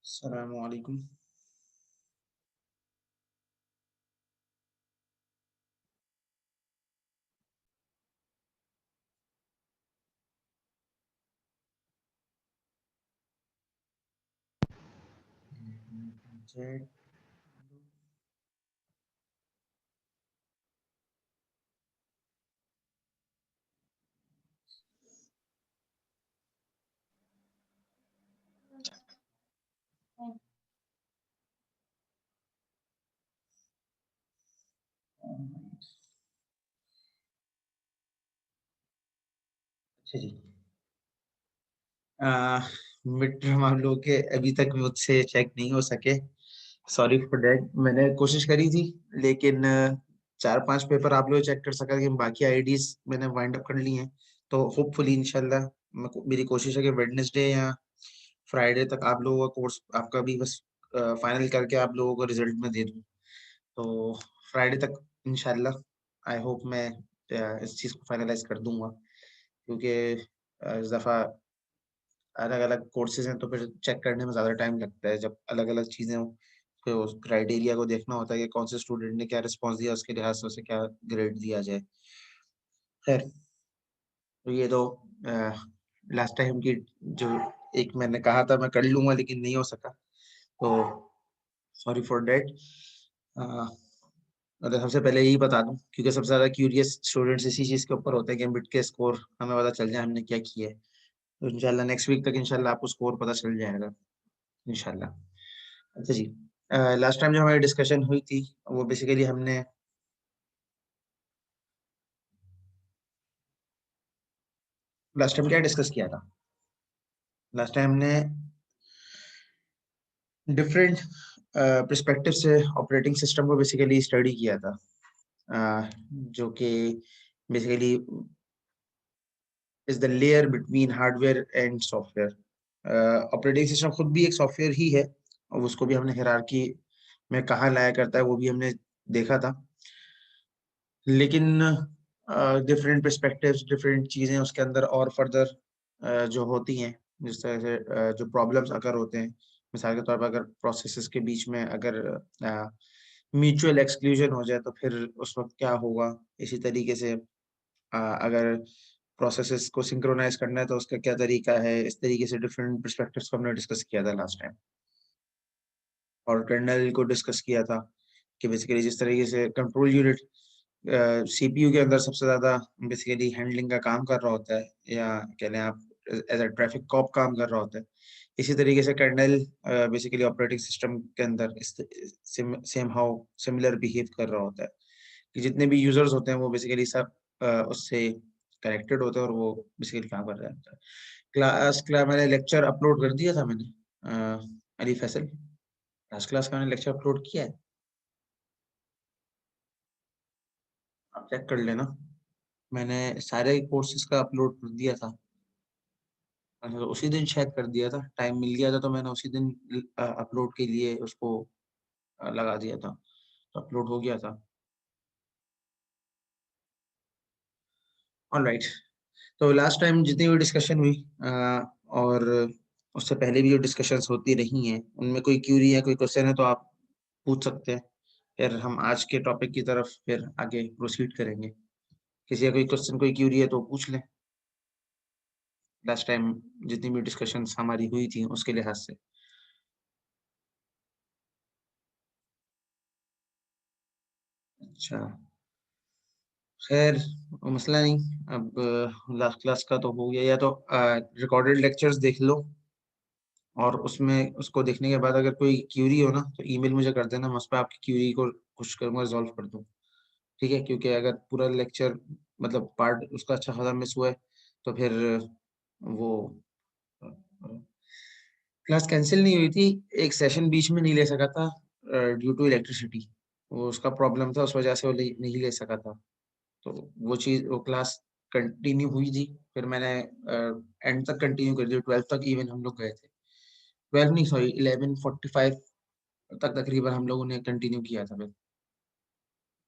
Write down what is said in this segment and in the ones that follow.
अस्सलामु अलैकुम। चैट अच्छा जी। मिड टर्म हम लोग के अभी तक मुझसे चेक नहीं हो सके। Sorry for that. मैंने कोशिश करी थी, लेकिन 4-5 पेपर आप लोग चेक कर सका कि बाकी आईडीज मैंने वाइंड अप कर ली हैं। तो होपफुली इंशाल्लाह मेरी कोशिश है कि वेडनेसडे या फ्राइडे तक आप लोगों का कोर्स आपका भी बस फाइनल करके आप लोगों को रिजल्ट में दे दूँ। तो फ्राइडे तक इंशाल्लाह आई होप मैं इस चीज़ को फाइनलाइज कर दूंगा, क्योंकि इस दफ़ा अलग-अलग कोर्सेज़ हैं तो फिर चेक करने में ज़्यादा टाइम लगता है। जब अलग-अलग चीज़ें हों, फिर उस क्राइटेरिया को देखना होता है कि कौन से स्टूडेंट ने क्या रिस्पॉन्स दिया, उसके लिहाज से उसे क्या ग्रेड दिया जाए। खैर, तो ये तो लास्ट टाइम की जो एक मैंने कहा था मैं कर लूँगा लेकिन नहीं हो सका, तो सॉरी फॉर दैट। अ, मतलब सबसे पहले यही बता दूँ, क्योंकि सबसे ज़्यादा क्यूरियस स्टूडेंट्स इसी चीज़ के ऊपर होते हैं कि मिड के स्कोर हमें पता चल जाए हमने क्या किया है। तो इंशाल्लाह नेक्स्ट वीक तक इंशाल्लाह आपको स्कोर पता चल जाएगा, इंशाल्लाह। अच्छा जी। लास्ट टाइम जो हमारी डिस्कशन हुई थी, वो बेसिकली हमने लास्ट टाइम क्या डिस्कस किया था? लास्ट टाइम हमने डिफरेंट पर्सपेक्टिव से ऑपरेटिंग सिस्टम को बेसिकली स्टडी किया था, जो कि basically is the layer between hardware and software. Operating system खुद भी एक सॉफ्टवेयर ही है, और उसको भी हमने हायरार्की में कहाँ लाया करता है वो भी हमने देखा था। लेकिन डिफरेंट पर्सपेक्टिव्स, डिफरेंट चीज़ें उसके अंदर और फर्दर जो होती हैं, जिस तरह से जो प्रॉब्लम्स अगर होते हैं, मिसाल के तौर पर अगर प्रोसेसेस के बीच में अगर म्यूचुअल एक्सक्लूजन हो जाए तो फिर उस वक्त क्या होगा। इसी तरीके से अगर प्रोसेसेस को सिंक्रोनाइज करना है तो उसका क्या तरीका है। इस तरीके से डिफरेंट पर्सपेक्टिव्स को हमने डिस्कस किया था लास्ट टाइम, और कर्नल को डिस्कस किया था कि बेसिकली जिस तरीके से कंट्रोल यूनिट सीपीयू के अंदर सबसे ज़्यादा बेसिकली हैंडलिंग का काम कर रहा होता है, या कह लें आप एज़ अ ट्रैफिक कॉप काम कर रहा होता है। इसी तरीके से कर्नेल बेसिकली ऑपरेटिंग सिस्टम के अंदर इस सेम हाउ सिमिलर बिहेव कर रहा होता है, कि जितने भी यूज़र्स होते हैं वो बेसिकली सब उससे कनेक्टेड होते हैं और वो बेसिकली काम कर रहा होता है। क्लास मैंने लेक्चर अपलोड कर दिया था मैंने, अली फैसल। लास्ट क्लास का मैंने लेक्चर अपलोड किया है, आप चेक कर लेना। मैंने सारे कोर्सेज़ का अपलोड कर दिया था। अच्छा, तो उसी दिन शायद कर दिया था, टाइम मिल गया था तो मैंने उसी दिन अपलोड के लिए उसको लगा दिया था, तो अपलोड हो गया था। ऑलराइट। तो लास्ट टाइम जितनी भी डिस्कशन हुई, और उससे पहले भी जो डिस्कशंस होती रही हैं, उनमें कोई क्यूरी है, कोई क्वेश्चन है तो आप पूछ सकते हैं। फिर हम आज के टॉपिक की तरफ फिर आगे प्रोसीड करेंगे। किसी का कोई क्वेश्चन, कोई क्यूरी है तो पूछ लें। लास्ट टाइम जितनी भी डिस्कशंस हमारी हुई थी उसके लिहाज से। अच्छा, खैर मसला नहीं। अब लास्ट क्लास का तो हो गया, या तो रिकॉर्डेड लेक्चर्स देख लो, और उसमें उसको देखने के बाद अगर कोई क्यूरी हो ना तो ईमेल मुझे कर देना, मैं उस पर आपकी क्यूरी को कोशिश करूंगा रिजॉल्व कर दूं। ठीक है, क्योंकि अगर पूरा लेक्चर मतलब पार्ट उसका अच्छा खासा मिस हुआ है तो फिर वो क्लास कैंसिल नहीं हुई थी, एक सेशन बीच में नहीं ले सका था ड्यू टू इलेक्ट्रिसिटी। वो उसका प्रॉब्लम था, उस वजह से वो नहीं ले सका था। तो वो क्लास कंटिन्यू हुई थी। फिर मैंने एंड तक कंटिन्यू कर दी, 12 तक इवन हम लोग गए थे। 12 नहीं, सॉरी, 11:45 तक तकरीबन हम लोगों ने कंटिन्यू किया था।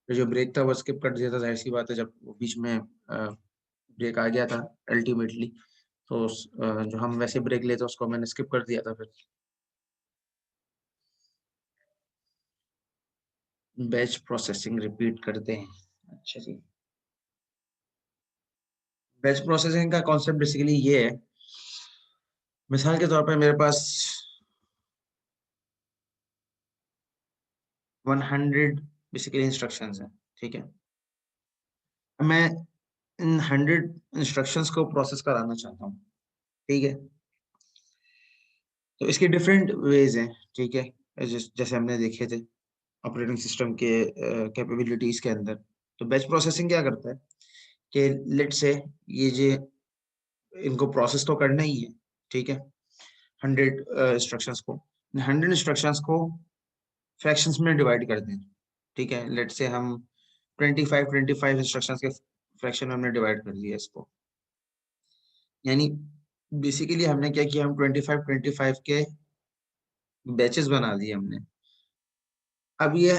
फिर जो ब्रेक था वो स्किप कर दिया था, जाहिर सी बात है, जब वो बीच में ब्रेक आ गया था अल्टीमेटली। तो जो हम वैसे ब्रेक लेते उसको मैंने स्किप कर दिया था फिर। बैच प्रोसेसिंग रिपीट करते हैं। अच्छा जी, बैच प्रोसेसिंग का कॉन्सेप्ट बेसिकली ये है, मिसाल के तौर पे मेरे पास 100 बेसिकली इंस्ट्रक्शंस हैं, ठीक है। मैं इन 100 इंस्ट्रक्शंस को प्रोसेस कराना चाहता हूँ, ठीक है। तो इसके डिफरेंट वेज हैं, ठीक है। जैसे हमने देखे थे ऑपरेटिंग सिस्टम के कैपेबिलिटीज के अंदर। तो बैच प्रोसेसिंग क्या करता है कि लेट से ये जो इनको प्रोसेस तो करना ही है, ठीक है, 100 इंस्ट्रक्शंस को, 100 इंस्ट्रक्शंस को फ्रैक्शंस में डिवाइड कर दें, ठीक है। लेट से हम 25 इंस्ट्रक्शंस के फ्रैक्शन में हमने डिवाइड कर दिया इसको। यानी बेसिकली हमने क्या किया, हम 25 के बैचेस बना दिए हमने। अब ये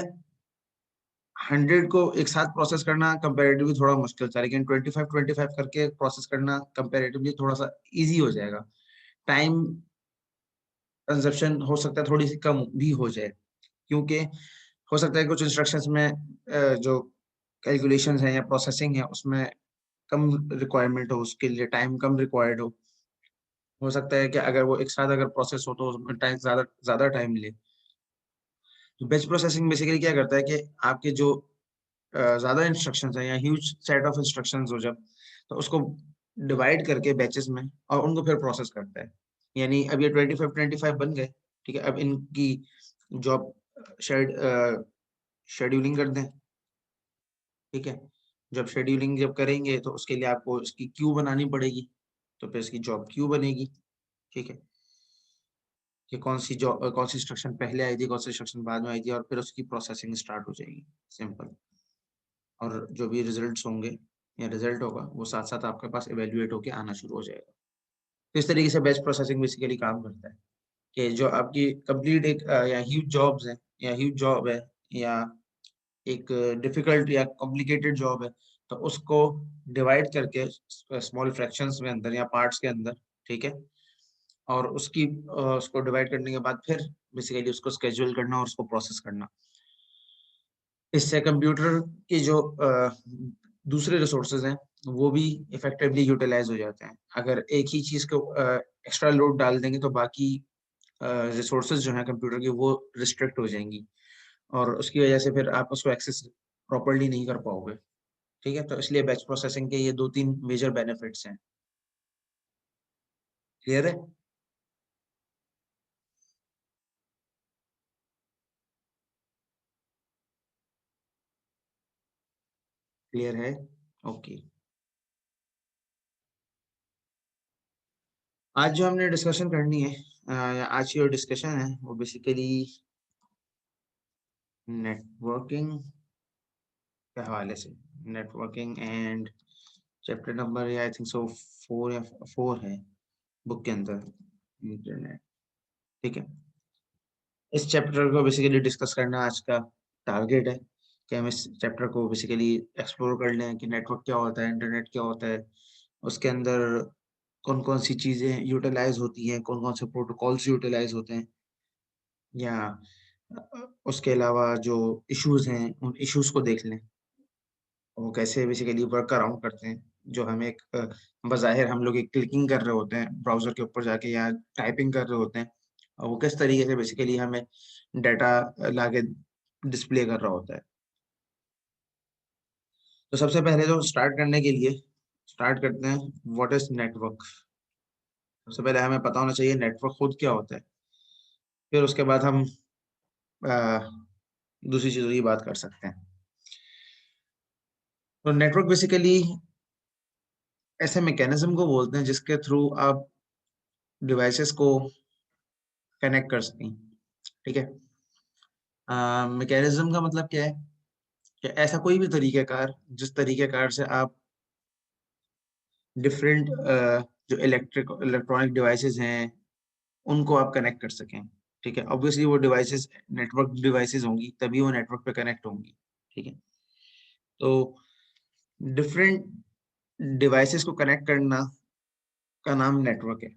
100 को एक साथ प्रोसेस करना कंपैरेटिवली थोड़ा मुश्किल था, लेकिन 25 करके प्रोसेस करना कंपैरेटिवली थोड़ा सा इजी हो जाएगा। टाइम कंजप्शन हो सकता है थोड़ी सी कम भी हो जाए, क्योंकि हो सकता है कुछ इंस्ट्रक्शंस में जो कैलकुलेशंस हैं या प्रोसेसिंग है उसमें कम रिक्वायरमेंट हो, उसके लिए टाइम कम रिक्वायर्ड हो सकता है कि अगर वो एक साथ अगर प्रोसेस हो तो उसमें टाइम ज्यादा ज्यादा टाइम ले। तो बैच प्रोसेसिंग बेसिकली क्या करता है कि आपके जो ज्यादा इंस्ट्रक्शंस हैं या ह्यूज सेट ऑफ इंस्ट्रक्शंस हो जब, तो उसको डिवाइड करके बैचेस में और उनको फिर प्रोसेस करता है। यानी अब ये 25 बन गए, ठीक है। अब इनकी जॉब शेड्यूलिंग कर दें, ठीक है। जब शेड्यूलिंग जब करेंगे तो उसके लिए आपको इसकी क्यू बनानी पड़ेगी, तो फिर इसकी जॉब क्यू बनेगी, ठीक है, कि कौन सी जॉब कौन सी इंस्ट्रक्शन पहले आई थी, कौन सी इंस्ट्रक्शन बाद में आई थी, और फिर उसकी प्रोसेसिंग स्टार्ट हो जाएगी, सिंपल। और जो भी रिजल्ट्स होंगे या रिजल्ट होगा वो साथ साथ आपके पास इवेल्युएट होके आना शुरू हो जाएगा। तो इस तरीके से बैच प्रोसेसिंग बेसिकली काम करता है कि जो आपकी कंप्लीट एक या ह्यूज जॉब्स है या ह्यूज जॉब है या एक डिफिकल्ट या कॉम्प्लिकेटेड जॉब है, तो उसको डिवाइड करके स्मॉल फ्रैक्शंस में अंदर या पार्ट्स के अंदर, ठीक है। और उसको डिवाइड करने के बाद फिर बेसिकली उसको स्केड्यूल करना और उसको प्रोसेस करना। इससे कंप्यूटर की जो दूसरे रिसोर्सेज हैं वो भी इफेक्टिवली यूटिलाइज हो जाते हैं। अगर एक ही चीज को एक्स्ट्रा लोड डाल देंगे तो बाकी रिसोर्सेज जो हैं कंप्यूटर की वो रिस्ट्रिक्ट हो जाएंगी, और उसकी वजह से फिर आप उसको एक्सेस प्रॉपरली नहीं कर पाओगे, ठीक है। तो इसलिए बैच प्रोसेसिंग के ये 2-3 मेजर बेनिफिट्स हैं। क्लियर है? क्लियर है? ओके। आज जो हमने डिस्कशन करनी है, या आज की जो डिस्कशन है वो बेसिकली नेटवर्किंग के हवाले से, networking and chapter number I think so 4 है बुक के अंदर, इंटरनेट, ठीक है। इस चैप्टर को बेसिकली डिस्कस करना आज का टारगेट है कि हम इस चैप्टर को बेसिकली एक्सप्लोर कर लें कि नेटवर्क क्या होता है, इंटरनेट क्या होता है, उसके अंदर कौन कौन सी चीज़ें यूटिलाइज होती हैं, कौन कौन से प्रोटोकॉल्स यूटिलाइज होते हैं, या उसके अलावा जो इश्यूज हैं उन इश्यूज को देख लें, वो कैसे बेसिकली वर्क अराउंड करते हैं। जो हमें एक बज़ाहिर हम लोग एक क्लिकिंग कर रहे होते हैं ब्राउजर के ऊपर जाके या टाइपिंग कर रहे होते हैं, और वो किस तरीके से बेसिकली हमें डाटा लाके डिस्प्ले कर रहा होता है। तो सबसे पहले तो स्टार्ट करने के लिए स्टार्ट करते हैं, व्हाट इज नेटवर्क। सबसे पहले हमें पता होना चाहिए नेटवर्क खुद क्या होता है, फिर उसके बाद हम अ, दूसरी चीजों की बात कर सकते हैं। तो नेटवर्क बेसिकली ऐसे मैकेनिज्म को बोलते हैं जिसके थ्रू आप डिवाइसेस को कनेक्ट कर सकें, ठीक है। मैकेनिज्म का मतलब क्या है कि ऐसा कोई भी तरीक़ाकार जिस तरीक़ेकार से आप डिफरेंट जो इलेक्ट्रॉनिक डिवाइसेस हैं उनको आप कनेक्ट कर सकें, ठीक है। ऑब्वियसली वो डिवाइसेस नेटवर्क डिवाइसेस होंगी तभी वो नेटवर्क पे कनेक्ट होंगी, ठीक है। तो डिफरेंट डिवाइसेस को कनेक्ट करना का नाम नेटवर्क है,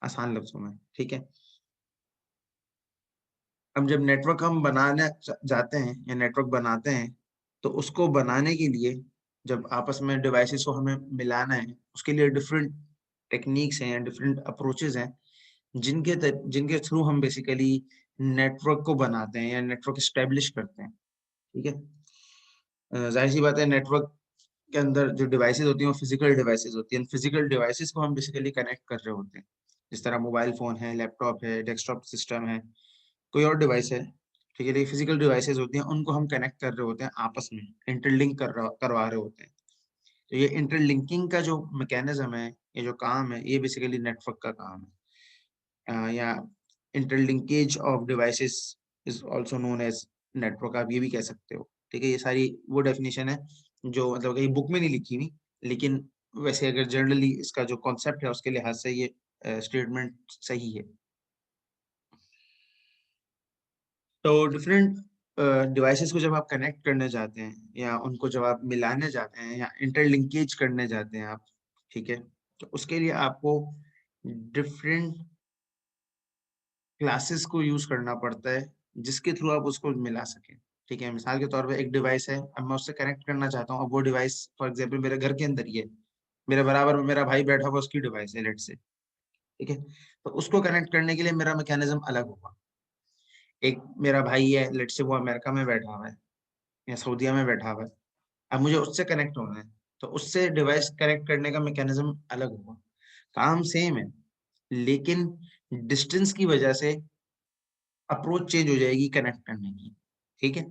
आसान लफ्जों में, ठीक है। अब जब नेटवर्क हम बनाने जाते हैं या नेटवर्क बनाते हैं, तो उसको बनाने के लिए जब आपस में डिवाइसेस को हमें मिलाना है, उसके लिए डिफरेंट टेक्निक्स हैं या डिफरेंट अप्रोचेस हैं, जिनके थ्रू हम बेसिकली नेटवर्क को बनाते हैं या नेटवर्क एस्टेब्लिश करते हैं। ठीक है, जाहिर सी बात है, नेटवर्क के अंदर जो डिवाइसेस होती हैं वो फिजिकल डिवाइसेस होती हैं। फिजिकल डिवाइसेस को हम बेसिकली कनेक्ट कर रहे होते हैं, जिस तरह मोबाइल फोन है, लैपटॉप है, डेस्कटॉप सिस्टम है, कोई और डिवाइस है। ठीक है, फिजिकल डिवाइसेस होती हैं, उनको हम कनेक्ट कर रहे होते हैं आपस में, इंटरलिंक करवा रहे होते हैं। तो ये इंटरलिंकिंग का जो मैकेनिज्म है, ये जो काम है, ये बेसिकली नेटवर्क का काम है। या interlinkage of devices is also known as network, आप ये भी कह सकते हो। ठीक है, ये सारी वो डेफिनेशन है जो मतलब कहीं बुक में नहीं लिखी हुई, लेकिन वैसे अगर जनरली इसका जो कॉन्सेप्ट है उसके लिहाज से ये स्टेटमेंट सही है। तो डिफरेंट डिवाइसेस को जब आप कनेक्ट करने जाते हैं या उनको जब आप मिलाने जाते हैं या इंटरलिंकेज करने जाते हैं आप, ठीक है, तो उसके लिए आपको डिफरेंट क्लासेस को यूज करना पड़ता है, जिसके थ्रू आप उसको मिला सकें। ठीक है, मिसाल के तौर पे एक डिवाइस है, अब मैं उससे कनेक्ट करना चाहता हूँ। अब वो डिवाइस फॉर एग्जांपल मेरे घर के अंदर ही है, मेरे बराबर में मेरा भाई बैठा हुआ, उसकी डिवाइस है लेट से। ठीक है, तो उसको कनेक्ट करने के लिए मेरा मैकेनिज्म अलग होगा। एक मेरा भाई है, लेट से वो अमेरिका में बैठा हुआ है या सऊदीया में बैठा हुआ है, अब मुझे उससे कनेक्ट होना है, तो उससे डिवाइस कनेक्ट करने का मैकेनिज्म अलग होगा। काम सेम है, लेकिन डिस्टेंस की वजह से अप्रोच चेंज हो जाएगी कनेक्ट करने की। ठीक है,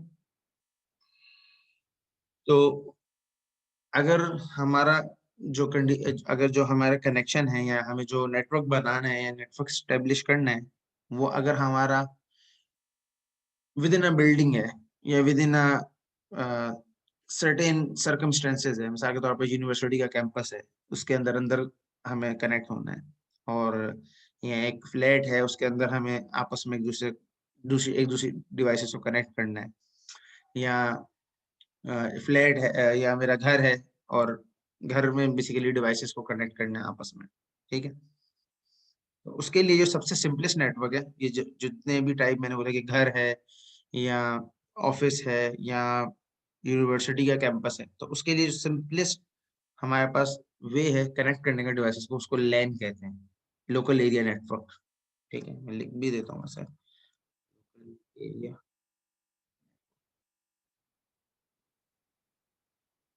तो अगर हमारा अगर जो हमारा कनेक्शन है या हमें जो नेटवर्क बनाना है या नेटवर्क स्टेब्लिश करना है, वो अगर हमारा विद इन अ बिल्डिंग है या with in a certain circumstances है, मिसाल के तौर पर यूनिवर्सिटी का कैंपस है, उसके अंदर अंदर हमें कनेक्ट होना है, और या एक फ्लैट है, उसके अंदर हमें आपस में एक दूसरी डिवाइसेस को कनेक्ट करना है, या फ्लैट है या मेरा घर है, और घर में बेसिकली डिवाइसेस को कनेक्ट करना है आपस में। ठीक है, तो उसके लिए जो सबसे सिंपलेस्ट नेटवर्क है, ये जितने भी टाइप मैंने बोला कि घर है या ऑफिस है या यूनिवर्सिटी का कैंपस है, तो उसके लिए जो सिंपलेस्ट हमारे पास वे है कनेक्ट करने का डिवाइसेस को, उसको लैन कहते हैं, लोकल एरिया नेटवर्क। ठीक है, मैं लिख भी देता हूँ सर, एरिया।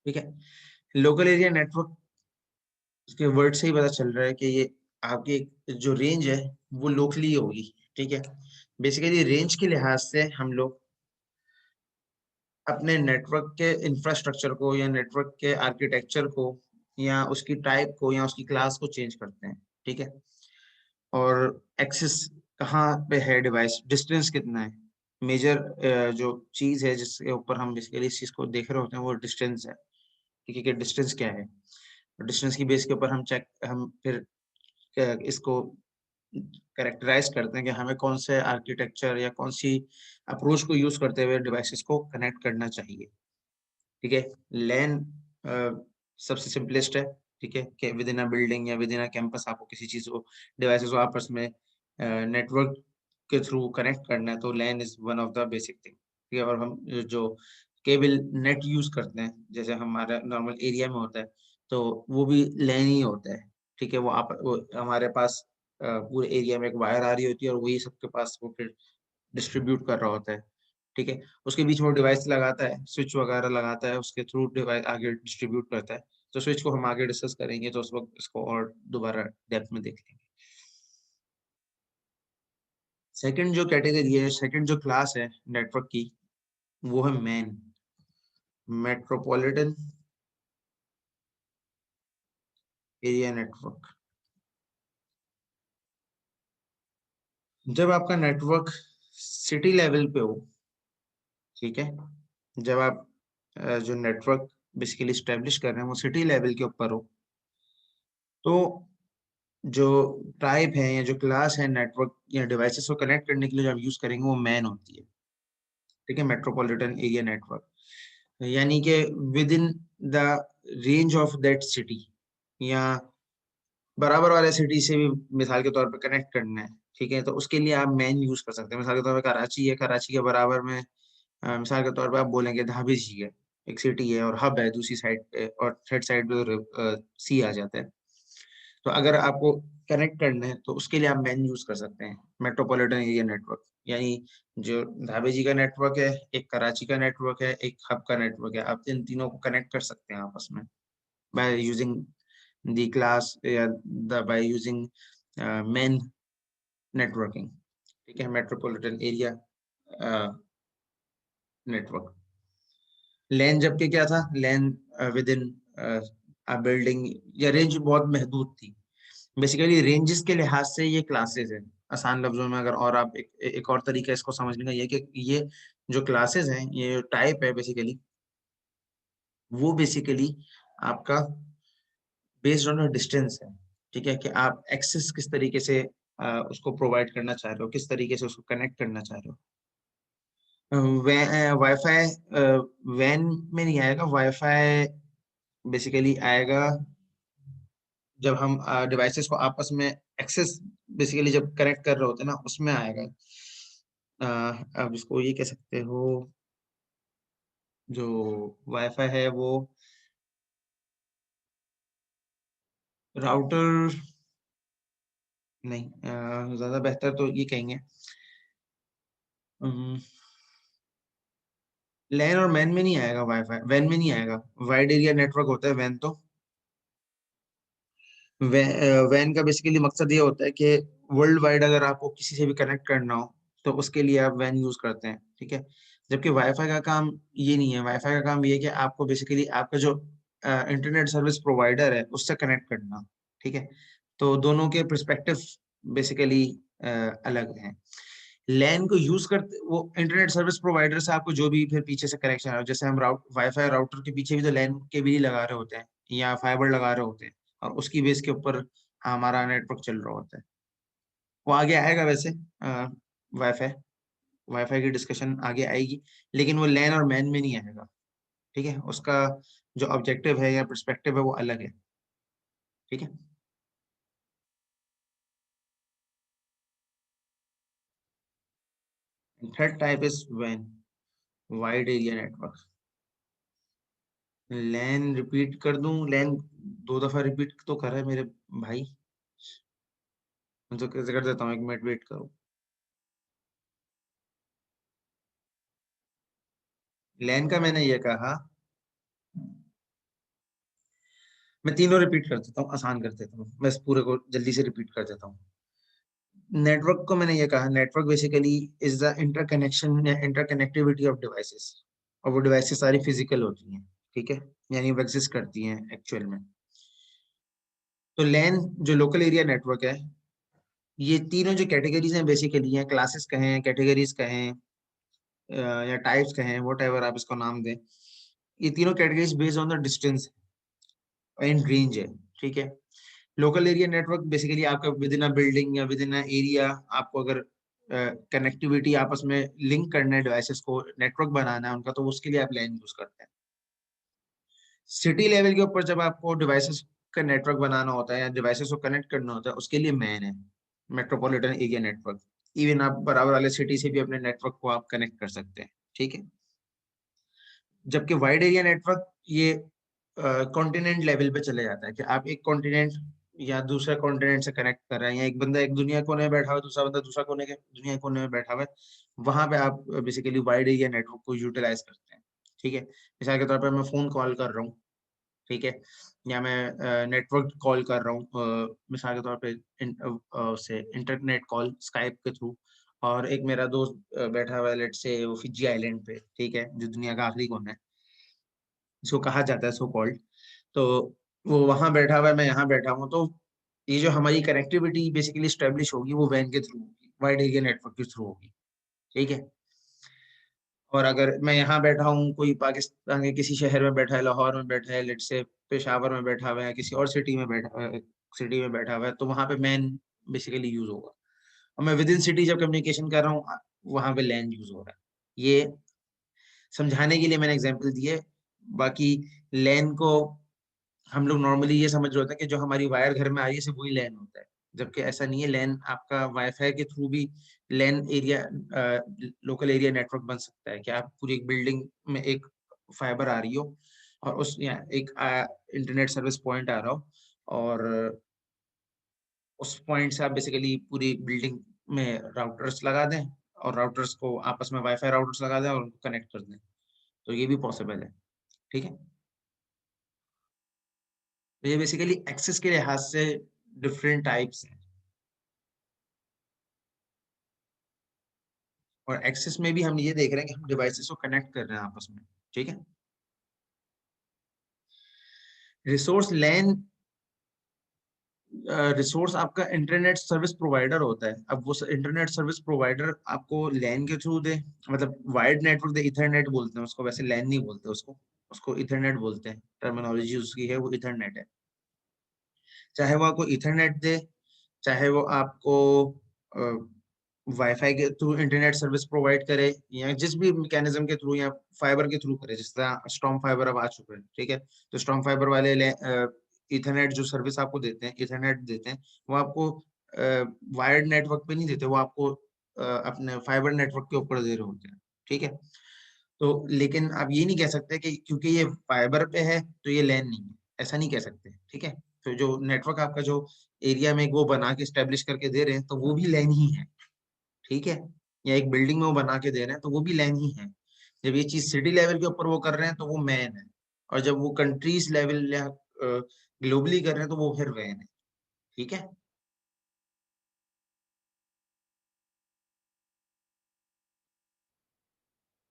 ठीक है, लोकल एरिया नेटवर्क, इसके वर्ड से ही पता चल रहा है कि ये आपकी जो रेंज है वो लोकली होगी। ठीक है, बेसिकली रेंज के लिहाज से हम लोग अपने नेटवर्क के इंफ्रास्ट्रक्चर को या नेटवर्क के आर्किटेक्चर को या उसकी टाइप को या उसकी क्लास को चेंज करते हैं। ठीक है, और एक्सेस कहाँ पे है, डिवाइस डिस्टेंस कितना है, मेजर जो चीज है जिसके ऊपर हम बेसिकली इस चीज को देख रहे होते हैं वो डिस्टेंस है। ठीक है, कि डिस्टेंस क्या है, डिस्टेंस की बेस के ऊपर हम फिर इसको कैरेक्टराइज करते हैं कि हमें कौन से आर्किटेक्चर या कौन सी अप्रोच को यूज करते हुए डिवाइसेस को कनेक्ट करना चाहिए। ठीक है, लैन सबसे सिंपलेस्ट है। ठीक है, कि विद इन अ बिल्डिंग या विद इन अ कैंपस आपको किसी चीज को, डिवाइसेस को आपस में नेटवर्क के थ्रू कनेक्ट करना है, तो LAN is one of the basic thing. ठीक है, और हम जो केबल नेट यूज करते हैं, जैसे हमारा नॉर्मल एरिया में होता है, तो वो भी लैन ही होता है। ठीक है, वो हमारे पास पूरे एरिया में एक वायर आ रही होती है, और वही सबके पास वो फिर डिस्ट्रीब्यूट कर रहा होता है। ठीक है, उसके बीच में वो डिवाइस लगाता है, स्विच वगैरह लगाता है, उसके थ्रू डिवाइस आगे डिस्ट्रीब्यूट करता है। तो स्विच को हम आगे डिस्कस करेंगे, तो उस वक्त इसको और दोबारा डेप्थ में देख लेंगे। सेकंड जो कैटेगरी है, सेकंड जो क्लास है नेटवर्क की, वो है मैन, मेट्रोपॉलिटन एरिया नेटवर्क। जब आपका नेटवर्क सिटी लेवल पे हो, ठीक है, जब आप जो नेटवर्क बेसिकली स्टेब्लिश कर रहे हैं वो सिटी लेवल के ऊपर हो, तो जो टाइप है या जो क्लास है नेटवर्क या डिवाइसेस को कनेक्ट करने के लिए जो आप यूज करेंगे वो मैन होती है। ठीक है, मेट्रोपॉलिटन एरिया नेटवर्क, यानी कि with in the range of that city या बराबर वाले सिटी से भी मिसाल के तौर पर कनेक्ट करना है, ठीक है, तो उसके लिए आप मैन यूज कर सकते हैं। मिसाल के तौर पर कराची है, कराची के बराबर में मिसाल के तौर पे आप बोलेंगे धाबेजी है, एक सिटी है और हब है दूसरी साइड पे, और थर्ड साइड पे सी आ जाता है। तो अगर आपको कनेक्ट करना है तो उसके लिए आप मैन यूज कर सकते हैं, मेट्रोपॉलिटन एरिया नेटवर्क। यानी जो धाबेजी का नेटवर्क है, एक कराची का नेटवर्क है, एक हब का नेटवर्क है, आप इन तीनों को कनेक्ट कर सकते हैं आपस में बाय यूजिंग द क्लास या बाय यूजिंग मैन नेटवर्किंग। ठीक है, मेट्रोपॉलिटन एरिया नेटवर्क। लैन जबकि क्या था, लैन विद इन बिल्डिंग, या रेंज बहुत महदूद थी। बेसिकली रेंजेस के लिहाज से ये क्लासेस है, आसान लफ्जों में अगर, और आप एक और तरीका इसको समझने का ये कि ये जो क्लासेस हैं, ये टाइप है बेसिकली, वो बेसिकली आपका बेस्ड ऑन डिस्टेंस है। ठीक है, कि आप एक्सेस किस तरीके से उसको प्रोवाइड करना चाह रहे हो, किस तरीके से उसको कनेक्ट करना चाह रहे हो। वाईफाई वैन में नहीं आएगा, वाईफाई बेसिकली आएगा जब हम डिवाइसेस को आपस में एक्सेस, बेसिकली जब कनेक्ट कर रहे होते हैं ना, उसमें आएगा। अब इसको ये कह सकते हो, जो वाईफाई है वो राउटर नहीं, ज्यादा बेहतर तो ये कहेंगे लैन और मैन में नहीं आएगा, वाईफाई वैन में नहीं आएगा। वाइड एरिया नेटवर्क होता है वैन तो। वैन का बेसिकली मकसद ये होता है कि वर्ल्ड वाइड अगर आपको किसी से भी कनेक्ट करना हो तो उसके लिए आप वैन यूज करते हैं। ठीक है, जबकि वाईफाई का काम ये नहीं है। वाईफाई का काम ये है कि आपको बेसिकली आपका जो इंटरनेट सर्विस प्रोवाइडर है उससे कनेक्ट करना। ठीक है, तो दोनों के पर्सपेक्टिव बेसिकली अलग हैं। लैन को यूज करते, वो इंटरनेट सर्विस प्रोवाइडर से आपको जो भी फिर पीछे से कनेक्शन है, जैसे हम वाईफाई राउटर के पीछे भी तो लैन के भी लगा रहे होते हैं या फाइबर लगा रहे होते हैं, और उसकी बेस के ऊपर हमारा नेटवर्क चल रहा होता है। वो आगे आएगा वैसे, वाईफाई वाईफाई की डिस्कशन आगे आएगी, लेकिन वो लैन और मैन में नहीं आएगा। ठीक है, उसका जो ऑब्जेक्टिव है या पर्सपेक्टिव है वो अलग है। ठीक है, थर्ड टाइप इज वैन, wide area network. LAN repeat कर दूं, लैन दो दफा रिपीट तो कर रहा है मेरे भाई। मैं तो कैसे कर देता हूँ, एक मिनट वेट करो। लैन का मैंने ये कहा, मैं तीनों रिपीट कर देता हूँ, आसान कर देता हूँ, मैं इस पूरे को जल्दी से रिपीट कर देता हूँ। नेटवर्क को मैंने ये कहा, network basically is the interconnection या इंटरकनेक्टिविटी ऑफ डिवाइसेस, और वो डिवाइसेस सारी फिजिकल होती हैं। ठीक है, यानी वो एग्जिस्ट करती हैं एक्चुअल में। तो लैन जो लोकल एरिया नेटवर्क है, ये तीनों जो कैटेगरीज हैं बेसिकली हैं, क्लासेस कहें, कैटेगरीज कहें, या टाइप्स कहें, वट एवर आप इसको नाम दें, ये तीनों categories based on the distance and range है। ठीक है, लोकल एरिया नेटवर्क बेसिकली आपका विद इन अ बिल्डिंग या विद इन अ एरिया, आपको अगर कनेक्टिविटी आपस में लिंक करना है, डिवाइसेस को नेटवर्क बनाना है उनका, तो उसके लिए आप लैन यूज करते हैं। सिटी लेवल के ऊपर जब आपको डिवाइसेस का नेटवर्क बनाना होता है या डिवाइसेस को कनेक्ट करना होता है, उसके लिए मैन है, मेट्रोपॉलिटन एरिया नेटवर्क। इवन आप बराबर वाले सिटी से भी अपने नेटवर्क को आप कनेक्ट कर सकते हैं। ठीक है, जबकि वाइड एरिया नेटवर्क ये कॉन्टिनेंट लेवल पे चले जाता है, कि आप एक कॉन्टिनेंट या दूसरे कॉन्टिनेंट से कनेक्ट कर रहे हैं, या एक बंदा एक दुनिया कोने में बैठा हुआ है, दूसरा बंदा दूसरा कोने के दुनिया कोने में बैठा हुआ है, वहां पे आप बेसिकली वाइड एरिया नेटवर्क को यूटिलाइज करते हैं। ठीक है, मिसाल के तौर पर मैं फोन कॉल कर रहा हूँ, ठीक है, या मैं नेटवर्क कॉल कर रहा हूँ, मिसाल के तौर पे से इंटरनेट कॉल स्काइप के थ्रू, और एक मेरा दोस्त बैठा हुआ है लेट से वो फिजी आइलैंड पे, ठीक है, जो दुनिया का आखिरी कोना है, इसको कहा जाता है सो कॉल्ड। तो वो वहां बैठा हुआ है, मैं यहाँ बैठा हूँ, तो ये जो हमारी कनेक्टिविटी बेसिकली स्टेब्लिश होगी वो वैन के थ्रू होगी, वाइड एरिया नेटवर्क के थ्रू होगी। ठीक है, और अगर मैं यहाँ बैठा हूँ, कोई पाकिस्तान के किसी शहर में बैठा है, लाहौर में बैठा है, लेट से पेशावर में बैठा हुआ है, किसी और सिटी में बैठा हुआ है, तो वहां पे मैन बेसिकली यूज होगा। और मैं विद इन सिटी जब कम्युनिकेशन कर रहा हूँ, वहां पे लैन यूज हो रहा है। ये समझाने के लिए मैंने एग्जांपल दिए। बाकी लैन को हम लोग नॉर्मली ये समझ रहे होते हैं कि जो हमारी वायर घर में आ रही है सिर्फ वही लैन होता है। जबकि ऐसा नहीं है। लैन आपका वाईफाई के थ्रू भी लैन एरिया, लोकल एरिया नेटवर्क बन सकता है कि आप पूरी एक बिल्डिंग में एक फाइबर आ रही हो और उस या एक इंटरनेट सर्विस पॉइंट आ रहा हो, और उस पॉइंट से आप बेसिकली पूरी बिल्डिंग में राउटर्स लगा दें और राउटर्स को आपस में वाईफाई राउटर्स लगा दें और उनको कनेक्ट कर दें। तो ये भी पॉसिबल है। ठीक है। तो ये बेसिकली एक्सेस के लिहाज से डिफरेंट टाइप्स हैं, और एक्सेस में भी हम ये देख रहे हैं कि हम डिवाइसेस को कनेक्ट कर रहे हैं आपस में। ठीक है। रिसोर्स लैन, रिसोर्स आपका इंटरनेट सर्विस प्रोवाइडर होता है। अब वो इंटरनेट सर्विस प्रोवाइडर आपको लैन के थ्रू दे, मतलब वायर्ड नेटवर्क दे, इथरनेट बोलते हैं उसको, वैसे लैन नहीं बोलते उसको, उसको इथरनेट बोलते हैं। टर्मिनोलॉजी उसकी है, वो इथरनेट है। चाहे वो आपको इथरनेट दे, चाहे वो आपको वाईफाई के थ्रू इंटरनेट सर्विस प्रोवाइड करे, या जिस भी मैकेनिज्म के थ्रू, या फाइबर के थ्रू करे, जिस तरह स्टॉर्म फाइबर अब आ चुके हैं। ठीक है। तो स्टॉर्म फाइबर वाले इथरनेट जो सर्विस आपको देते हैं, इथरनेट देते हैं, वो आपको वायर्ड नेटवर्क पे नहीं देते, वो आपको अपने फाइबर नेटवर्क के ऊपर दे रहे होते हैं। ठीक है। तो लेकिन आप ये नहीं कह सकते कि क्योंकि ये फाइबर पे है तो ये लैन नहीं है, ऐसा नहीं कह सकते। ठीक है। तो जो नेटवर्क आपका जो एरिया में वो बना के स्टेब्लिश करके दे रहे हैं, तो वो भी लैन ही है। ठीक है। या एक बिल्डिंग में वो बना के दे रहे हैं, तो वो भी लैन ही है। जब ये चीज सिटी लेवल के ऊपर वो कर रहे हैं तो वो मैन है, और जब वो कंट्रीज लेवल या ग्लोबली कर रहे हैं तो वो फिर वैन है। ठीक है।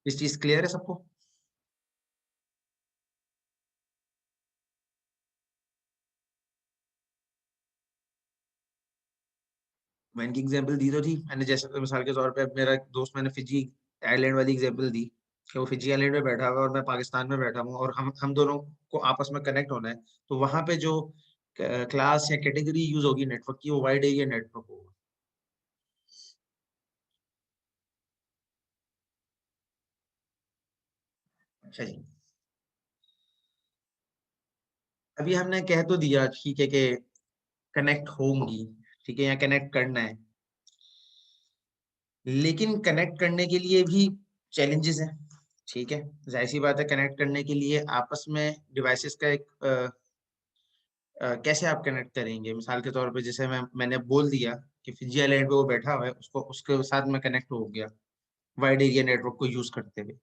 इस चीज क्लियर है सबको? मैंने की एग्जांपल दी तो थी मैंने, जैसे तो मिसाल के तौर पे अब मेरा एक दोस्त, मैंने फिजी आइलैंड वाली एग्जांपल दी कि वो फिजी आइलैंड में बैठा हुआ है और मैं पाकिस्तान में बैठा हूँ, और हम दोनों को आपस में कनेक्ट होना है। तो वहां पे जो क्लास या कैटेगरी यूज होगी नेटवर्क की, वो वाइड एरिया नेटवर्क होगा। अच्छा जी। अभी हमने कह तो दिया ठीक है कि कनेक्ट होंगी, ठीक है, या कनेक्ट करना है, लेकिन कनेक्ट करने के लिए भी चैलेंजेस हैं। ठीक है। जाहिर सी बात है, कनेक्ट करने के लिए आपस में डिवाइसेस का एक कैसे आप कनेक्ट करेंगे। मिसाल के तौर पे जैसे मैंने बोल दिया कि फिजी आइलैंड पे वो बैठा हुआ है, उसको उसके साथ में कनेक्ट हो गया वाइड एरिया नेटवर्क को यूज करते हुए।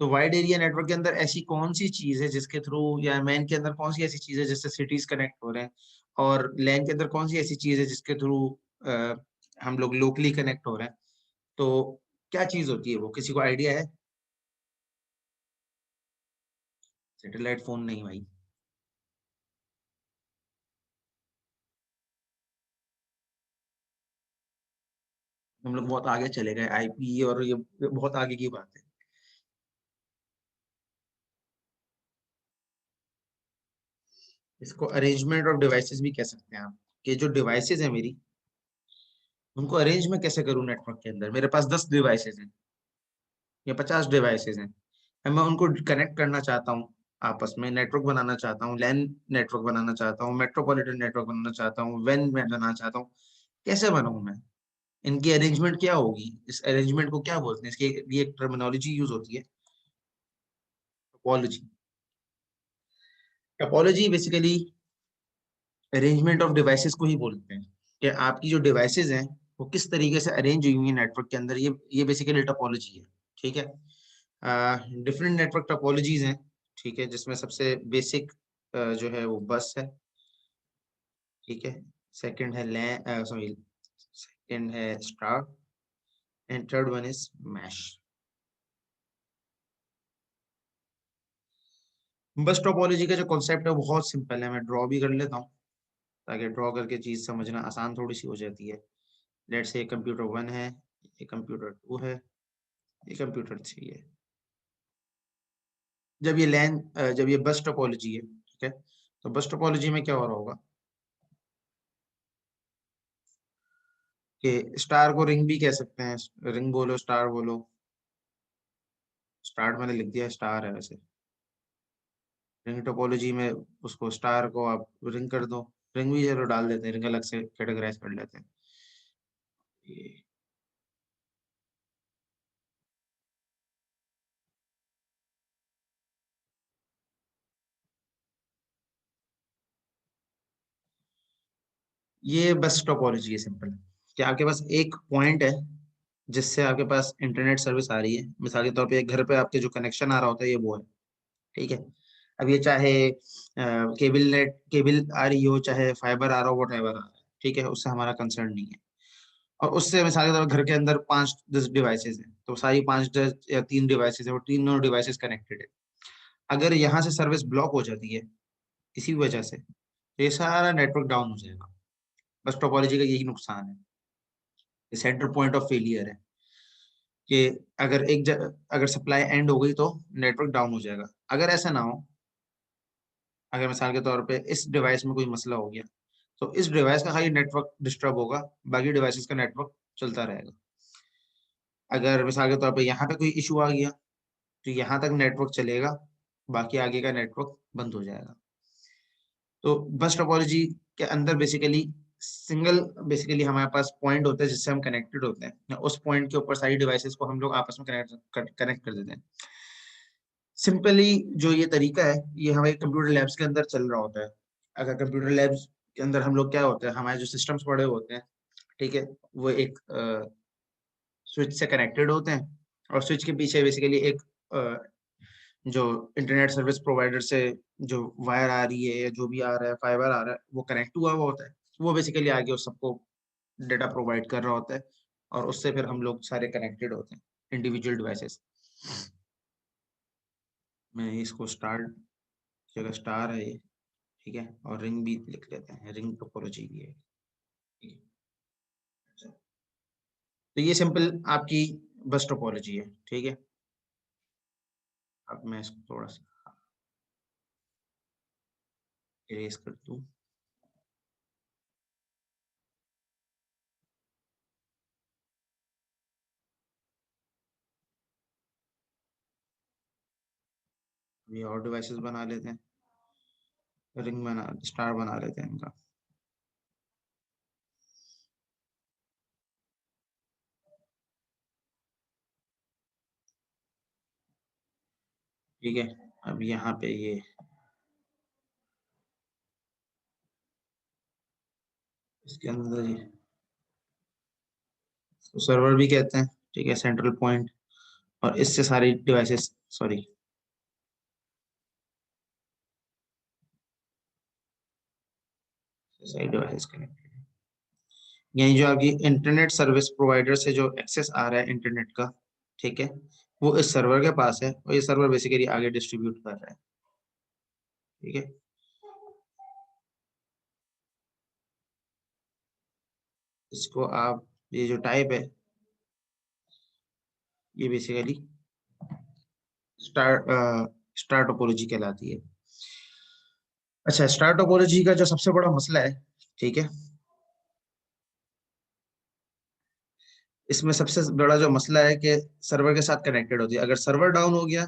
तो वाइड एरिया नेटवर्क के अंदर ऐसी कौन सी चीज है जिसके थ्रू, या मैन के अंदर कौन सी ऐसी चीज है जिससे सिटीज कनेक्ट हो रहे हैं, और लैन के अंदर कौन सी ऐसी चीज है जिसके थ्रू हम लोग लोकली कनेक्ट हो रहे हैं। तो क्या चीज होती है वो, किसी को आइडिया है? सैटेलाइट फोन नहीं भाई। हम लोग बहुत आगे चले गए, आईपी और ये बहुत आगे की बात है। इसको अरेंजमेंट ऑफ डिवाइसेस भी कह सकते हैं आप, कि जो डिवाइसेस है मेरी, उनको अरेंज में कैसे करूँ नेटवर्क के अंदर। मेरे पास 10 डिवाइसेस हैं या 50 डिवाइसेस हैं, अब मैं उनको कनेक्ट करना चाहता हूँ, आपस में नेटवर्क बनाना चाहता हूँ, लैन नेटवर्क बनाना चाहता हूँ, मेट्रोपॉलिटन नेटवर्क बनाना चाहता हूँ, वैन मैं बनाना चाहता हूँ। कैसे बनाऊँ मैं? इनकी अरेंजमेंट क्या होगी? इस अरेंजमेंट को क्या बोलते हैं? इसकी लिए एक टर्मिनोलॉजी यूज होती है, topology. Topology basically arrangement of devices को ही बोलते हैं, कि आपकी जो डिवाइसेस हैं वो किस तरीके से अरेंज हुई हुई है नेटवर्क के अंदर, ये बेसिकली टोपोलॉजी है। ठीक है। डिफरेंट नेटवर्क टोपोलॉजीज हैं। ठीक है। जिसमें सबसे बेसिक जो है वो बस है। ठीक है। सेकंड है लैन, सॉरी, सेकंड है star, and third one is mesh. Bus topology का जो कॉन्सेप्ट है वो बहुत सिंपल है, मैं ड्रॉ भी कर लेता हूँ ताकि ड्रॉ करके चीज समझना आसान थोड़ी सी हो जाती है। लेट्स से कंप्यूटर 1 है, ये कंप्यूटर 2 है, ये कंप्यूटर 3 है। जब ये बस टोपोलॉजी है, ठीक है, तो बस टोपोलॉजी में क्या हो रहा होगा कि स्टार को रिंग भी कह सकते हैं, रिंग बोलो स्टार बोलो। स्टार मैंने लिख दिया, स्टार है वैसे। रिंग टोपोलॉजी में उसको स्टार को आप रिंग कर दो, रिंग भी जरूर डाल देते हैं, रिंग अलग से कैटेगराइज कर लेते हैं। ये बस टोपोलॉजी है सिंपल, कि आपके पास एक पॉइंट है जिससे आपके पास इंटरनेट सर्विस आ रही है। मिसाल के तौर पे एक घर पे आपके जो कनेक्शन आ रहा होता है ये वो है, ठीक है। अब ये चाहे केबल आ रही हो, चाहे फाइबर आ रहा हो, वट एवर आ रहा है, ठीक है, उससे हमारा कंसर्न नहीं है। और उससे मिसाल के तौर पर घर के अंदर 5-10 डिवाइसेस हैं, तो सारी 5-10 या 3 डिवाइसेस है, वो तीनों डिवाइसेस कनेक्टेड है। अगर यहाँ से सर्विस ब्लॉक हो जाती है इसी वजह से, तो ये सारा नेटवर्क डाउन हो जाएगा। बस टोपोलॉजी का यही नुकसान है, ये सेंटर पॉइंट ऑफ फेलियर है, कि अगर सप्लाई एंड हो गई तो नेटवर्क डाउन हो जाएगा। अगर ऐसा ना हो, अगर मिसाल के तौर पे इस डिवाइस में कोई मसला हो गया, तो इस डिवाइस का खाली नेटवर्क डिस्टर्ब होगा, बाकी डिवाइसेस का नेटवर्क चलता रहेगा। अगर मिसाल के तौर पे यहाँ पे कोई इशू आ गया, तो यहाँ तक नेटवर्क चलेगा, बाकी आगे का नेटवर्क बंद हो जाएगा। तो बस टोपोलॉजी के अंदर बेसिकली हमारे पास पॉइंट होता है जिससे हम कनेक्टेड होते हैं, उस पॉइंट के ऊपर सारी डिवाइसेस को हम लोग आपस में कनेक्ट कर देते हैं। सिंपली जो ये तरीका है, ये हमारे कंप्यूटर लैब्स के अंदर चल रहा होता है। अगर कंप्यूटर लैब्स के अंदर हम लोग क्या होता है, हमारे जो सिस्टम्स पड़े होते हैं, ठीक है, वो एक स्विच से कनेक्टेड होते हैं, और स्विच के पीछे बेसिकली एक जो इंटरनेट सर्विस प्रोवाइडर से जो वायर आ रही है या जो भी आ रहा है, फाइबर आ रहा है, वो कनेक्ट हुआ हुआ होता है। वो बेसिकली आगे उस सबको डेटा प्रोवाइड कर रहा होता है, और उससे फिर हम लोग सारे कनेक्टेड होते हैं, इंडिविजुअल डिवाइसेस। मैं इसको स्टार्ट, जगह स्टार है ये, ठीक है, और रिंग भी लिख लेते हैं, रिंग टोपोलॉजी भी है, ठीक है। अच्छा, तो ये सिंपल आपकी बस टोपोलॉजी है, ठीक है। अब मैं इसको थोड़ा सा इरेज कर दूं। ये और डिवाइसेस बना लेते हैं, रिंग बना, स्टार बना लेते हैं इनका। ठीक है, अब यहाँ पे ये इसके अंदर ये सर्वर भी कहते हैं, ठीक है, सेंट्रल पॉइंट। और इससे सारी डिवाइसेस, सॉरी, सारी डिवाइसेस कनेक्टेड है। यानी जो आपकी इंटरनेट सर्विस प्रोवाइडर से जो एक्सेस आ रहा है इंटरनेट का, ठीक है, वो इस सर्वर के पास है, और ये सर्वर बेसिकली आगे डिस्ट्रीब्यूट कर रहा है, ठीक है। इसको आप, ये जो टाइप है, ये बेसिकली स्टार स्टार टोपोलॉजी कहलाती है। अच्छा, स्टार टोपोलॉजी का जो सबसे बड़ा मसला है, ठीक है, इसमें सबसे बड़ा जो मसला है कि सर्वर के साथ कनेक्टेड होती है। अगर सर्वर डाउन हो गया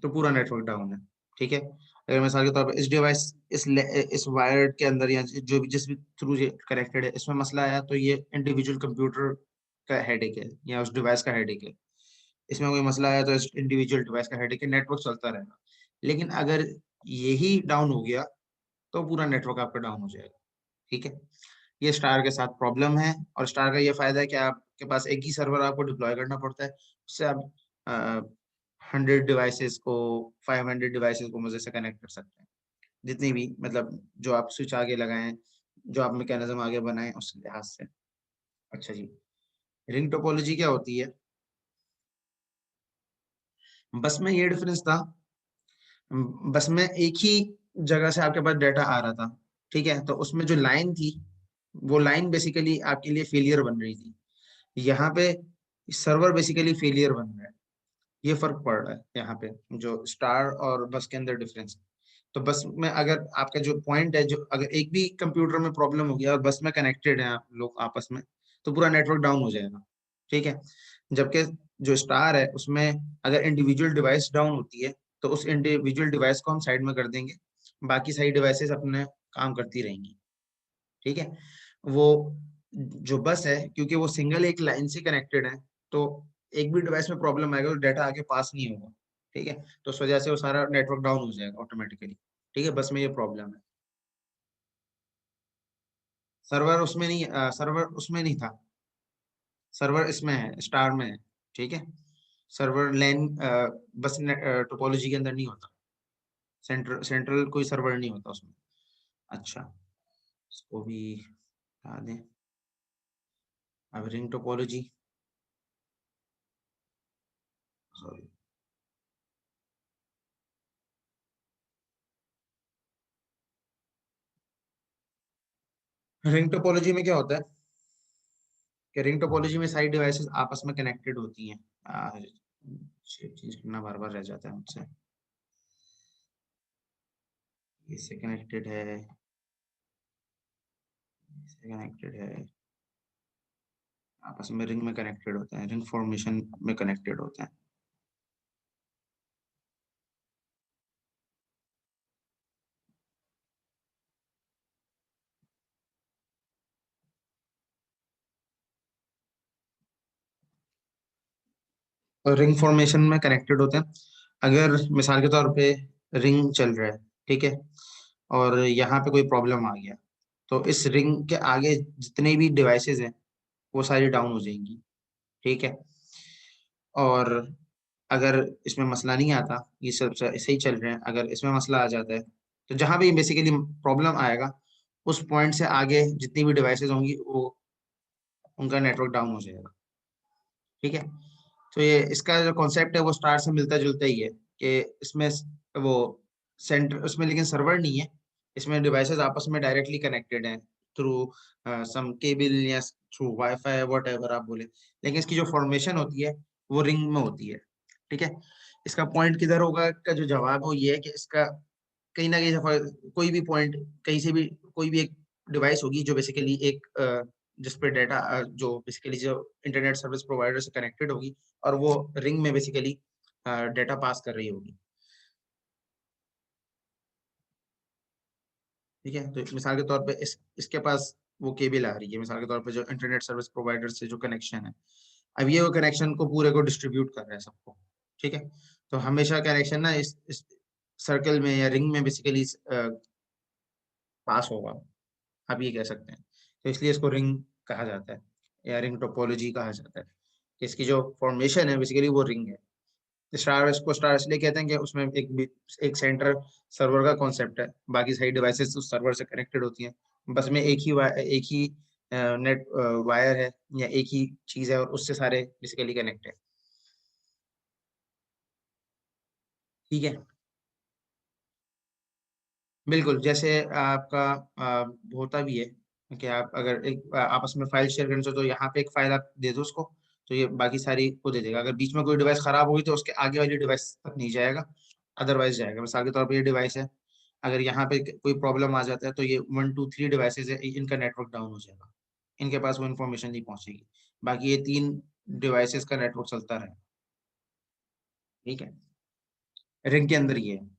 तो पूरा नेटवर्क डाउन है, ठीक है। अगर मिसाल के तौर पर इस डिवाइस, इस वायर के अंदर या जो भी जिस भी थ्रू ये कनेक्टेड है, इसमें मसला आया, तो ये इंडिविजुअल कंप्यूटर का हेडेक है या उस डिवाइस का हेडेक है। इसमें कोई मसला आया तो इस इंडिविजुअल डिवाइस का हेडेक है, नेटवर्क चलता रहेगा। लेकिन अगर यही डाउन हो गया तो पूरा नेटवर्क आपका डाउन हो जाएगा, ठीक है। ये स्टार के साथ प्रॉब्लम है, और स्टार का ये फायदा है कि आपके पास एक ही सर्वर आपको डिप्लॉय करना पड़ता है, उससे आप 100 डिवाइसेस को, 500 डिवाइसेस को मजे से कनेक्ट कर सकते हैं, जितनी भी, मतलब जो आप स्विच आगे लगाएं, जो आप मैकेनिज्म आगे बनाएं, उस लिहाज से। अच्छा जी, रिंग टोपोलॉजी क्या होती है? बस में ये डिफरेंस था, बस में एक ही जगह से आपके पास डेटा आ रहा था, ठीक है, तो उसमें जो लाइन थी, वो लाइन बेसिकली आपके लिए फेलियर बन रही थी। यहाँ पे सर्वर बेसिकली फेलियर बन रहा है, ये फर्क पड़ रहा है यहाँ पे, जो स्टार और बस के अंदर डिफरेंस। तो बस में अगर आपका जो पॉइंट है, जो अगर एक भी कंप्यूटर में प्रॉब्लम हो गया और बस में कनेक्टेड है आप लोग आपस में, तो पूरा नेटवर्क डाउन हो जाएगा, ठीक है। जबकि जो स्टार है उसमें अगर इंडिविजुअल डिवाइस डाउन होती है, तो उस इंडिविजुअल डिवाइस को हम साइड में कर देंगे, बाकी सारी डिवाइसेस अपने काम करती रहेंगी। ठीक है। वो जो बस है, क्योंकि वो सिंगल एक लाइन से कनेक्टेड है, तो एक भी डिवाइस में प्रॉब्लम आएगा तो डाटा आगे पास नहीं होगा। ठीक है, तो उस वजह से वो सारा नेटवर्क डाउन हो जाएगा ऑटोमेटिकली। ठीक है, बस में ये प्रॉब्लम है। सर्वर उसमें नहीं था। सर्वर इसमें है, स्टार में है। ठीक है, सर्वर लैन बस टोपोलॉजी के अंदर नहीं होता। सेंट्रल कोई सर्वर नहीं होता उसमें। अच्छा, इसको भी हटा दें। अब ring topology, sorry, ring topology में क्या होता है कि रिंग टोपोलॉजी में सारी डिवाइसेस आपस में कनेक्टेड होती हैं। चेंज करना बार बार रह जाता है मुझसे। इससे कनेक्टेड है, इससे कनेक्टेड है, आपस में रिंग में कनेक्टेड होते हैं, रिंग फॉर्मेशन में कनेक्टेड होते हैं। और रिंग फॉर्मेशन में कनेक्टेड होते हैं। अगर मिसाल के तौर पे रिंग चल रहा है, ठीक है, और यहाँ पे कोई प्रॉब्लम आ गया, तो इस रिंग के आगे जितने भी डिवाइसेस हैं वो सारी डाउन हो जाएंगी। ठीक है, और अगर इसमें मसला नहीं आता, ये सब सही चल रहे हैं, अगर इसमें मसला आ जाता है, तो जहां भी बेसिकली प्रॉब्लम आएगा उस पॉइंट से आगे जितनी भी डिवाइसेस होंगी वो उनका नेटवर्क डाउन हो जाएगा। ठीक है, तो ये इसका जो कॉन्सेप्ट है वो स्टार से मिलता जुलता ही है कि इसमें वो सेंटर उसमें लेकिन सर्वर नहीं है। इसमें डिवाइसेस आपस में डायरेक्टली कनेक्टेड हैं थ्रू सम केबल या थ्रू वाईफाई, वट एवर आप बोले, लेकिन इसकी जो फॉर्मेशन होती है वो रिंग में होती है। ठीक है, इसका पॉइंट किधर होगा का जो जवाब है वो ये है कि इसका कहीं ना कहीं कोई भी पॉइंट, कहीं से भी कोई भी एक डिवाइस होगी जो बेसिकली एक जिस पे डाटा जो बेसिकली जो इंटरनेट सर्विस प्रोवाइडर से कनेक्टेड होगी, और वो रिंग में बेसिकली डाटा पास कर रही होगी। ठीक है, तो मिसाल के तौर पे इसके पास वो केबल आ रही है, मिसाल के तौर पे जो इंटरनेट सर्विस प्रोवाइडर से जो कनेक्शन है, अब ये वो कनेक्शन को पूरे को डिस्ट्रीब्यूट कर रहा है सबको। ठीक है, तो हमेशा कनेक्शन ना इस सर्कल में या रिंग में बेसिकली पास होगा, आप ये कह सकते हैं। तो इसलिए इसको रिंग कहा जाता है या रिंग टोपोलॉजी कहा जाता है। इसकी जो फॉर्मेशन है बेसिकली वो रिंग है। स्टार, इसको स्टार इसलिए कहते हैं कि उसमें एक सेंटर सर्वर का कॉन्सेप्ट है, बाकी सारी डिवाइसेस उस सर्वर से कनेक्टेड होती हैं। बस में एक ही नेट वायर है या एक ही चीज है और उससे सारे बेसिकली कनेक्ट है। ठीक है, बिल्कुल, जैसे आपका होता भी है कि आप अगर एक आपस में फाइल शेयर करना चाहो तो यहाँ पे एक फाइल आप दे दो उसको, तो ये बाकी सारी को दे देगा। अगर बीच में कोई डिवाइस खराब हुई तो उसके आगे वाली डिवाइस तक नहीं जाएगा, अदरवाइज जाएगा। मिसाल के तौर पर ये डिवाइस है, अगर यहाँ पे कोई प्रॉब्लम आ जाता है तो ये 1 2 3 डिवाइसेज है, इनका नेटवर्क डाउन हो जाएगा, इनके पास वो इन्फॉर्मेशन नहीं पहुंचेगी, बाकी ये 3 डिवाइसेस का नेटवर्क चलता रहे। ठीक है, रिंग के अंदर ये है।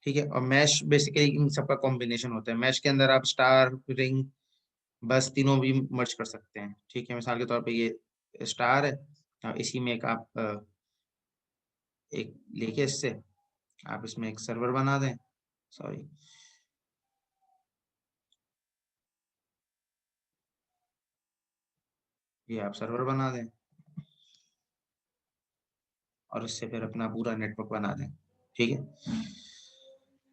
ठीक है, और मैश बेसिकली इन सबका कॉम्बिनेशन होता है। मैश के अंदर आप स्टार, रिंग, बस तीनों भी मर्ज कर सकते हैं। ठीक है, मिसाल के तौर पे ये स्टार है, और इसी में एक आप एक लेके इससे आप इसमें एक सर्वर बना दें, सॉरी, ये आप सर्वर बना दें और इससे फिर अपना पूरा नेटवर्क बना दें। ठीक है,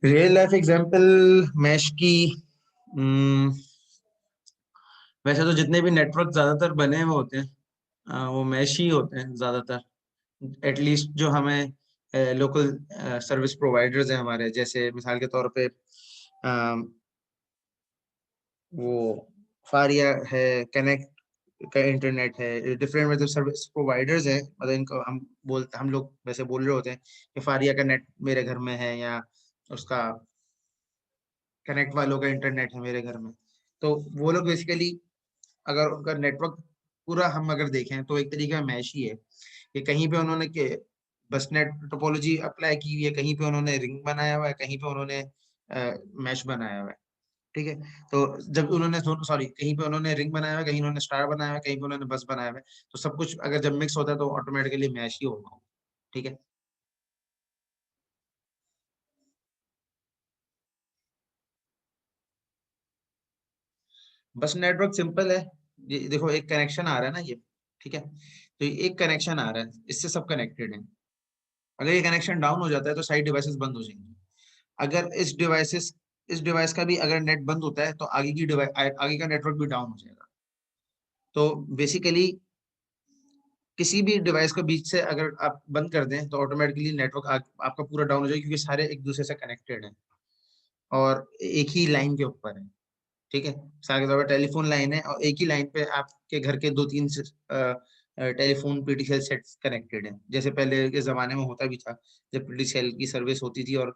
रियल लाइफ एग्जांपल मैश की। हम्म, वैसे तो जितने भी नेटवर्क ज्यादातर बने हुए होते हैं वो मैश ही होते हैं ज्यादातर। एटलीस्ट जो हमें लोकल सर्विस प्रोवाइडर्स हैं हमारे, जैसे मिसाल के तौर पे वो फारिया है, कनेक्ट का इंटरनेट है, डिफरेंट मतलब सर्विस प्रोवाइडर्स हैं, मतलब इनको हम लोग वैसे बोल रहे होते हैं कि फारिया का नेट मेरे घर में है, या उसका कनेक्ट वालों का इंटरनेट है मेरे घर में। तो वो लोग बेसिकली अगर उनका नेटवर्क पूरा हम अगर देखें तो एक तरीके का मैश ही है कि कहीं पे उन्होंने के बस नेट टोपोलॉजी अप्लाई की हुई है, कहीं पे उन्होंने रिंग बनाया हुआ है, कहीं पे उन्होंने मैश बनाया हुआ है। ठीक है। तो जब उन्होंने सॉरी कहीं पे उन्होंने रिंग बनाया हुआ है, कहीं उन्होंने स्टार बनाया हुआ है, कहीं पे उन्होंने बस बनाया हुआ है, तो सब कुछ अगर जब मिक्स होता है तो ऑटोमेटिकली मैश ही होगा। ठीक है। बस नेटवर्क सिंपल है। ये देखो एक कनेक्शन आ रहा है ना ये, ठीक है, तो ये एक कनेक्शन आ रहा है, इससे सब कनेक्टेड है। अगर ये कनेक्शन डाउन हो जाता है तो साइड डिवाइसेस बंद हो जाएंगी। अगर इस डिवाइस का भी अगर नेट बंद होता है तो आगे की डिवाइस आगे का नेटवर्क भी डाउन हो जाएगा। तो बेसिकली किसी भी डिवाइस को बीच से अगर आप बंद कर दें तो ऑटोमेटिकली नेटवर्क आपका पूरा डाउन हो जाएगा, क्योंकि सारे एक दूसरे से कनेक्टेड हैं और एक ही लाइन के ऊपर है। ठीक है। सारे के टेलीफोन लाइन है और एक ही लाइन पे आपके घर के दो तीन टेलीफोन पीटीसीएल सेट्स कनेक्टेड हैं, जैसे पहले के जमाने में होता भी था। जब पीटीसीएल की सर्विस होती थी और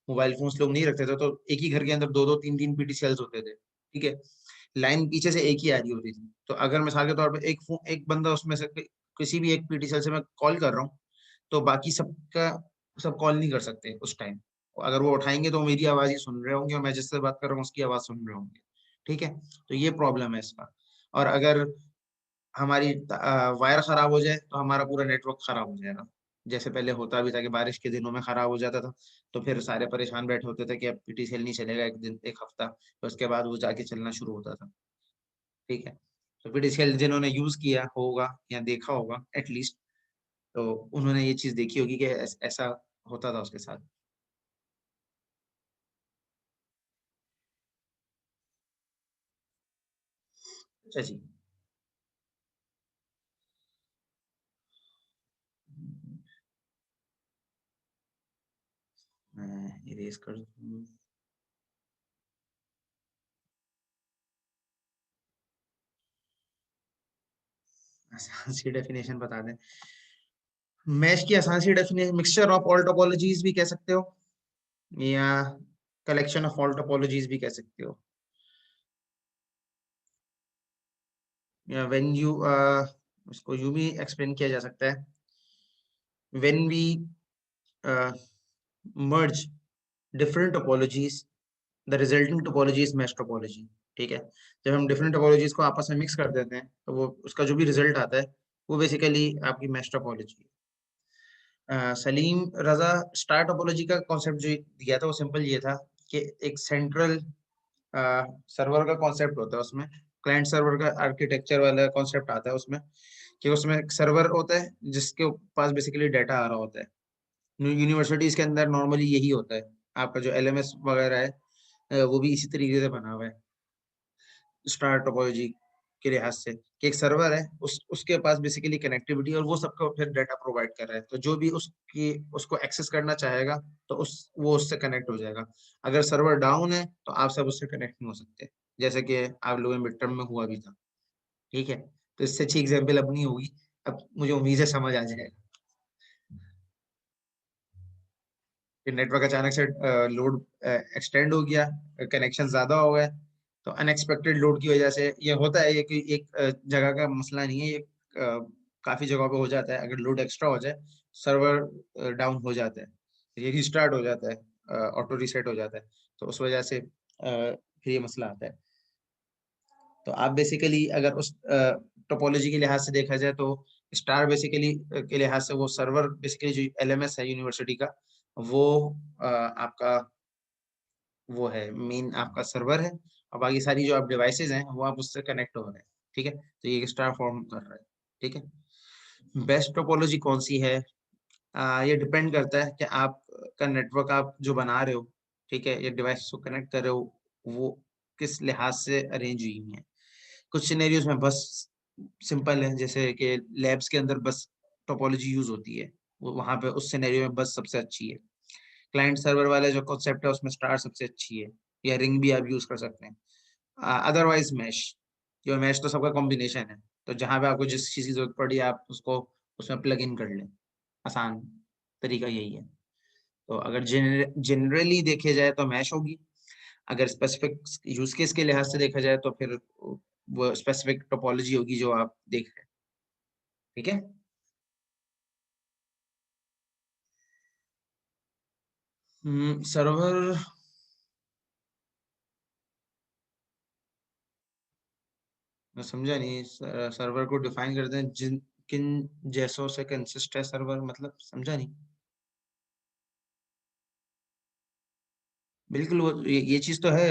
मोबाइल फोन्स लोग नहीं रखते थे तो एक ही घर के अंदर दो दो तीन तीन पीटीसीएल्स होते थे। ठीक है। लाइन पीछे से एक ही आ रही होती थी, तो अगर मिसाल के तौर पर एक बंदा उसमें से किसी भी एक पीटीसीएल से मैं कॉल कर रहा हूँ, तो बाकी सबका सब कॉल नहीं कर सकते उस टाइम। अगर वो उठाएंगे तो वो मेरी आवाज ही सुन रहे होंगे और मैं जिससे बात कर रहा हूँ उसकी आवाज सुन रहे होंगे। ठीक है। तो ये प्रॉब्लम है इसका। और अगर हमारी वायर खराब हो जाए तो हमारा पूरा नेटवर्क खराब हो जाएगा, जैसे पहले होता भी था कि बारिश के दिनों में खराब हो जाता था, तो फिर सारे परेशान बैठे होते थे कि अब पीटीसीएल नहीं चलेगा एक दिन एक हफ्ता, तो उसके बाद वो जाके चलना शुरू होता था। ठीक है। तो पीटीसीएल जिन्होंने यूज किया होगा या देखा होगा एटलीस्ट, तो उन्होंने ये चीज देखी होगी कि ऐसा होता था उसके साथ। अच्छा जी। मैं इरेज कर दूं। आसान सी डेफिनेशन बता दें। मैश की आसान सी definition mixture of all topologies भी कह सकते हो, या कलेक्शन ऑफ ऑल टोपोलॉजीज भी कह सकते हो, या व्हेन यू उसको यूं भी एक्सप्लेन किया जा सकता है, when we merge different topologies the resulting topology is mesh topology. ठीक है। जब हम डिफरेंट टोपोलॉजीज को आपस में मिक्स कर देते हैं तो वो उसका जो भी रिजल्ट आता है वो बेसिकली आपकी मैश टोपोलॉजी है। सलीम रजा स्टार टोपोलॉजी का कॉन्सेप्ट जो दिया था वो सिंपल ये था कि एक सेंट्रल सर्वर का कॉन्सेप्ट होता है उसमें, क्लाइंट सर्वर का आर्किटेक्चर वाला कॉन्सेप्ट आता है उसमें, कि उसमें एक सर्वर होता है जिसके पास बेसिकली डाटा आ रहा होता है। यूनिवर्सिटीज के अंदर नॉर्मली यही होता है। आपका जो एलएमएस वगैरह है वो भी इसी तरीके से बना हुआ है स्टार टोपोलॉजी के लिहाज से, कि एक सर्वर है उसके पास बेसिकली कनेक्टिविटी और वो सबको फिर डाटा प्रोवाइड कर रहा है, तो जो भी उसकी उसको एक्सेस करना चाहेगा तो उस वो उससे कनेक्ट हो जाएगा। अगर सर्वर डाउन है तो आप सब उससे कनेक्ट नहीं हो सकते, जैसे कि आप लोगों मिड टर्म में हुआ भी था। ठीक है। तो इससे अच्छी एग्जाम्पल अब नहीं होगी। अब मुझे उम्मीद है समझ आ जाएगा कि नेटवर्क अचानक से लोड एक्सटेंड हो गया, कनेक्शन ज्यादा हो गए, तो अनएक्सपेक्टेड लोड की वजह से ये होता है। ये कि एक जगह का मसला नहीं है, ये काफी जगहों पे हो जाता है। अगर लोड एक्स्ट्रा हो जाए, सर्वर डाउन हो जाता है, ये रिस्टार्ट हो जाता है, ऑटो रीसेट हो जाता है, तो उस वजह से फिर ये मसला आता है। तो आप बेसिकली अगर उस टोपोलॉजी के लिहाज से देखा जाए तो स्टार बेसिकली के लिहाज से वो सर्वर बेसिकली जो एलएमएस है यूनिवर्सिटी का, वो आपका वो है मेन आपका सर्वर है, और बाकी सारी जो आप डिवाइसेज हैं वो आप उससे कनेक्ट हो रहे हैं। ठीक है। तो ये स्टार फॉर्म कर रहा है। ठीक है। बेस्ट टोपोलॉजी कौन सी है? ये डिपेंड करता है कि आप का नेटवर्क आप जो बना रहे हो, ठीक है, ये डिवाइस को कनेक्ट कर रहे हो, वो किस लिहाज से अरेंज हुई हुई है। कुछ सिनेरियोज में बस सिंपल है, जैसे कि लैब्स के अंदर बस टोपोलॉजी यूज होती है, वो वहां पे उस सिनेरियो में बस सबसे अच्छी है। क्लाइंट सर्वर वाला जो कॉन्सेप्ट है उसमें स्टार सबसे अच्छी है, या रिंग भी आप यूज कर सकते हैं। अदरवाइज मैश, जो मैश तो सबका कॉम्बिनेशन है, तो जहां पे आपको जिस चीज की जरूरत पड़ी आप उसको उसमें प्लग इन कर लें। आसान तरीका यही है। तो अगर जनरली देखे जाए तो मैश होगी। अगर स्पेसिफिक यूज केस के लिहाज से देखा जाए तो फिर वो स्पेसिफिक टोपोलॉजी होगी जो आप देख रहे हैं। ठीक है। सर्वर मैं समझा नहीं सर्वर को डिफाइन करते हैं जिन किन जैसों से कंसिस्ट है सर्वर मतलब समझा नहीं। बिल्कुल वो ये चीज़ तो है